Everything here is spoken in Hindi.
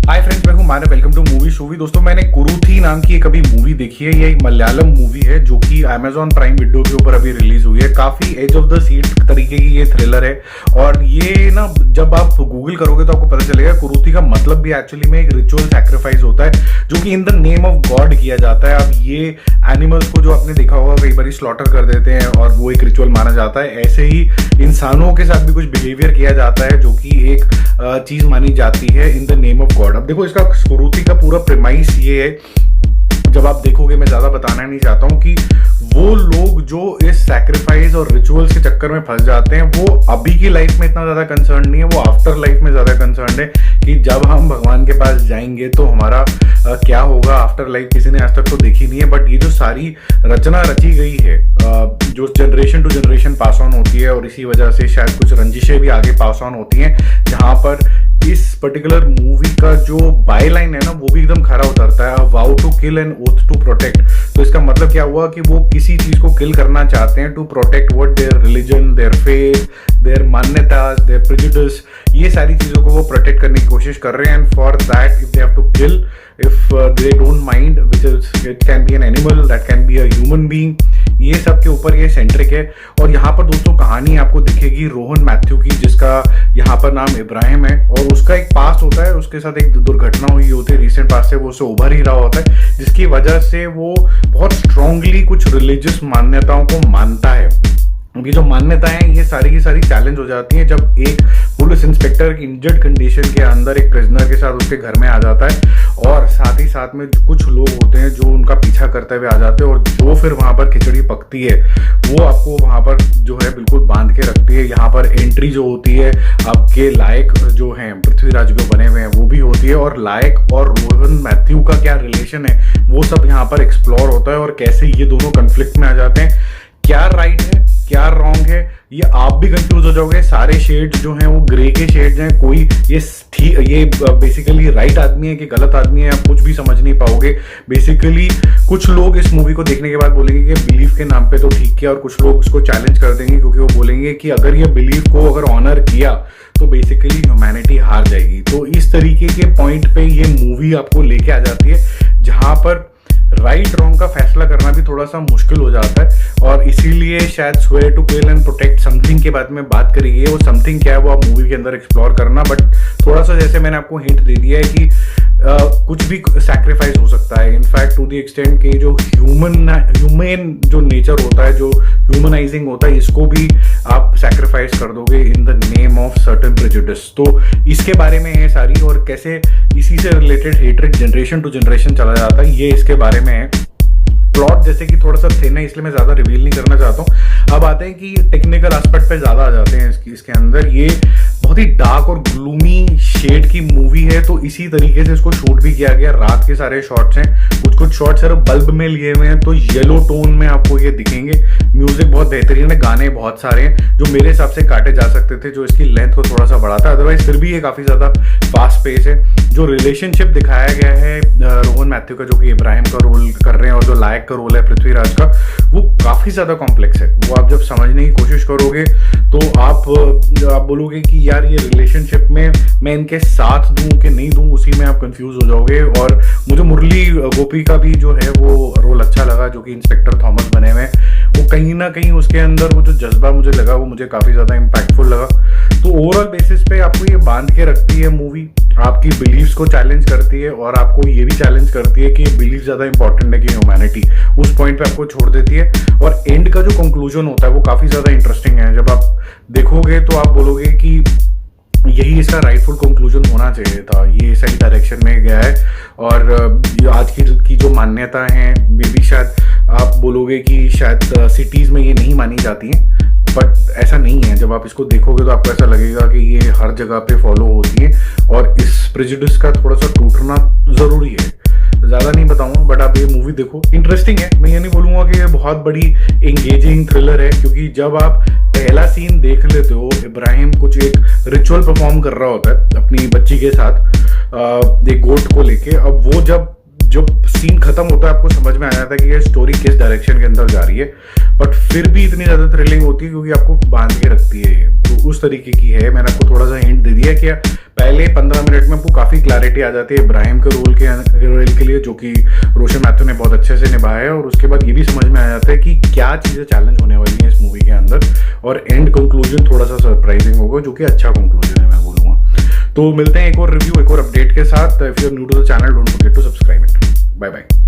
हाय फ्रेंड्स, मैं हूं मानव। वेलकम टू मूवी शोवी। दोस्तों, मैंने कुरूथी नाम की एक अभी मूवी देखी है। ये एक मलयालम मूवी है जो कि अमेजॉन प्राइम वीडियो के ऊपर अभी रिलीज हुई है। काफी एज ऑफ द सीट तरीके की ये थ्रिलर है। और ये ना, जब आप गूगल करोगे तो आपको पता चलेगा कुरूथी का मतलब भी एक्चुअली में एक रिचुअल सैक्रिफाइस होता है जो कि in the name of God किया जाता है। अब ये एनिमल्स को जो आपने देखा होगा कई बार स्लॉटर कर देते हैं और वो एक रिचुअल माना जाता है। ऐसे ही इंसानों के साथ भी कुछ बिहेवियर किया जाता है जो कि एक चीज मानी जाती है in the name of God. अब देखो, इसका कुरूथी का पूरा प्रेमाइस ये है, जब आप देखोगे, मैं ज्यादा बताना नहीं चाहता हूं, कि वो लोग जो इस सैक्रिफाइस और रिचुअल्स के चक्कर में फंस जाते हैं वो अभी की लाइफ में इतना ज्यादा कंसर्न नहीं है, वो आफ्टर लाइफ में ज्यादा कंसर्न है कि जब हम भगवान के पास जाएंगे तो हमारा क्या होगा आफ्टर लाइफ। किसी ने आज तक तो देखी नहीं है, बट ये जो सारी रचना रची गई है जो generation to generation pass on होती है, और इसी वजह से शायद कुछ रंजिशें भी आगे पास ऑन होती हैं, जहां पर इस पर्टिकुलर मूवी का जो बाय लाइन है ना, वो भी एकदम खरा उतरता है, vow to kill and oath to protect. तो इसका मतलब क्या हुआ कि वो किसी चीज को किल करना चाहते हैं to protect what their religion, their faith, their मान्यता, देयर प्रेजुडिस, ये सारी चीजों को वो प्रोटेक्ट करने की कोशिश कर रहे हैं। And for that if they have to kill, if they don't mind, which is it can be an animal, that can be a human being, ये सब के ऊपर ये सेंट्रिक है। और यहाँ पर दोस्तों कहानी आपको दिखेगी रोहन मैथ्यू की, जिसका यहाँ पर नाम इब्राहिम है, और उसका एक पास्ट होता है, उसके साथ एक दुर्घटना हुई होती है रिसेंट पास्ट से, वो उससे उभर ही रहा होता है, जिसकी वजह से वो बहुत स्ट्रांगली कुछ रिलीजियस मान्यताओं को मानता है। ये जो मान्यताएं ये सारी की सारी चैलेंज हो जाती हैं जब एक पुलिस इंस्पेक्टर इंजर्ड कंडीशन के अंदर एक प्रिजनर के साथ उसके घर में आ जाता है, और साथ ही साथ में कुछ लोग होते हैं जो उनका पीछा करते हुए आ जाते हैं, और जो फिर वहां पर खिचड़ी पकती है वो आपको वहां पर जो है बिल्कुल बांध के रखती है। यहाँ पर एंट्री जो होती है आपके लायक जो हैं पृथ्वीराज जो बने हुए हैं वो भी होती है, और लायक और रोहन मैथ्यू का क्या रिलेशन है वो सब यहाँ पर एक्सप्लोर होता है, और कैसे ये दोनों कंफ्लिक्ट में आ जाते हैं। क्या राइट है क्या रॉन्ग है ये आप भी कंफ्यूज हो जाओगे। सारे शेड्स जो हैं वो ग्रे के शेड्स हैं, कोई ये बेसिकली राइट आदमी है कि गलत आदमी है, आप कुछ भी समझ नहीं पाओगे। बेसिकली कुछ लोग इस मूवी को देखने के बाद बोलेंगे कि बिलीफ के नाम पे तो ठीक किया, और कुछ लोग उसको चैलेंज कर देंगे क्योंकि वो बोलेंगे कि अगर ये बिलीफ को अगर ऑनर किया तो बेसिकली ह्यूमैनिटी हार जाएगी। तो इस तरीके के पॉइंट पे ये मूवी आपको लेके आ जाती है, जहां पर राइट रॉन्ग का फैसला करना भी थोड़ा सा मुश्किल हो जाता है, और इसीलिए शायद swear to kill and protect something के बारे में बात करेगी। वो समथिंग क्या है वो आप मूवी के अंदर एक्सप्लोर करना, बट थोड़ा सा जैसे मैंने आपको हिंट दे दिया है कि कुछ भी सैक्रिफाइस हो सकता है। इनफैक्ट टू द एक्सटेंट के जो ह्यूमन जो नेचर होता है, जो ह्यूमनाइजिंग होता है, इसको भी आप सैक्रिफाइस कर दोगे in the name of certain prejudice. तो इसके बारे में है सारी, और कैसे इसी से related hatred generation to generation चला जाता है, ये इसके बारे में है। प्लॉट जैसे कि थोड़ा सा थिन है इसलिए मैं ज्यादा रिवील नहीं करना चाहता हूँ। अब आते हैं कि टेक्निकल एस्पेक्ट पे ज्यादा आ जाते हैं इसके अंदर। ये बहुत ही डार्क और ग्लूमी शेड की मूवी है, तो इसी तरीके से इसको शूट भी किया गया। रात के सारे शॉट्स हैं, कुछ शॉट्स सिर्फ बल्ब में लिए हुए हैं, तो येलो टोन में आपको ये दिखेंगे। म्यूजिक बहुत बेहतरीन है, गाने बहुत सारे हैं जो मेरे हिसाब से काटे जा सकते थे, जो इसकी लेंथ को थोड़ा सा बढ़ाता है। अदरवाइज फिर भी ये काफी ज्यादा फास्ट पेस है। जो रिलेशनशिप दिखाया गया है रोहन मैथ्यू का, जो कि इब्राहिम का रोल कर रहे हैं, और जो लायक का रोल है पृथ्वीराज का, वो काफी ज्यादा कॉम्प्लेक्स है। वो आप जब समझने की कोशिश करोगे तो आप बोलोगे कि यार ये रिलेशनशिप में मैं इनके साथ दूं कि नहीं दूं, उसी में आप कंफ्यूज हो जाओगे। और मुझे मुरली गोपी का भी जो है वो रोल अच्छा लगा, जो कि इंस्पेक्टर थॉमस बने हुए हैं। वो कहीं ना कहीं उसके अंदर वो जो जज्बा मुझे लगा वो मुझे काफी ज्यादा इम्पैक्टफुल लगा। तो ओवरऑल बेसिस पे आपको ये बांध के रखती है मूवी, आपकी बिलीव्स को चैलेंज करती है, और आपको ये भी चैलेंज करती है कि बिलीफ ज्यादा इंपॉर्टेंट है कि ह्यूमैनिटी, उस पॉइंट पे आपको छोड़ देती है। और एंड का जो कंक्लूजन होता है वो काफी ज्यादा इंटरेस्टिंग है। जब आप देखोगे तो आप बोलोगे कि यही इसका राइटफुल कंक्लूजन होना चाहिए था, ये सही डायरेक्शन में गया है। और आज की जो मान्यता है मे बी शायद आप बोलोगे कि शायद सिटीज में ये नहीं मानी जाती हैं, बट ऐसा नहीं है। जब आप इसको देखोगे तो आपको ऐसा लगेगा कि ये हर जगह पे फॉलो होती है, और इस प्रेजुडिस का थोड़ा सा टूटना जरूरी है। ज्यादा नहीं बताऊंगा, बट आप ये मूवी देखो, इंटरेस्टिंग है। मैं ये नहीं बोलूंगा कि ये बहुत बड़ी एंगेजिंग थ्रिलर है, क्योंकि जब आप पहला सीन देख लेते हो, इब्राहिम कुछ एक रिचुअल परफॉर्म कर रहा होता है अपनी बच्ची के साथ, एक गोट को लेके। अब वो जब जो सीन खत्म होता है आपको समझ में आ जाता है कि ये स्टोरी किस डायरेक्शन के अंदर जा रही है, बट फिर भी इतनी ज़्यादा थ्रिलिंग होती है क्योंकि आपको बांध के रखती है ये, तो उस तरीके की है। मैंने आपको थोड़ा सा हिंट दे दिया कि पहले 15 मिनट में आपको काफ़ी क्लैरिटी आ जाती है इब्राहिम के रोल के लिए, जो कि रोशन मैथ्यू ने बहुत अच्छे से निभाया है, और उसके बाद ये भी समझ में आ जाता है कि क्या चीज़ें चैलेंज होने वाली हैं इस मूवी के अंदर, और एंड कंक्लूजन थोड़ा सा सरप्राइजिंग होगा, जो कि अच्छा कंक्लूजन है मैं बोलूँगा। तो मिलते हैं एक और रिव्यू, एक और अपडेट के साथ। If you are new to the channel, don't forget to subscribe it. Bye bye.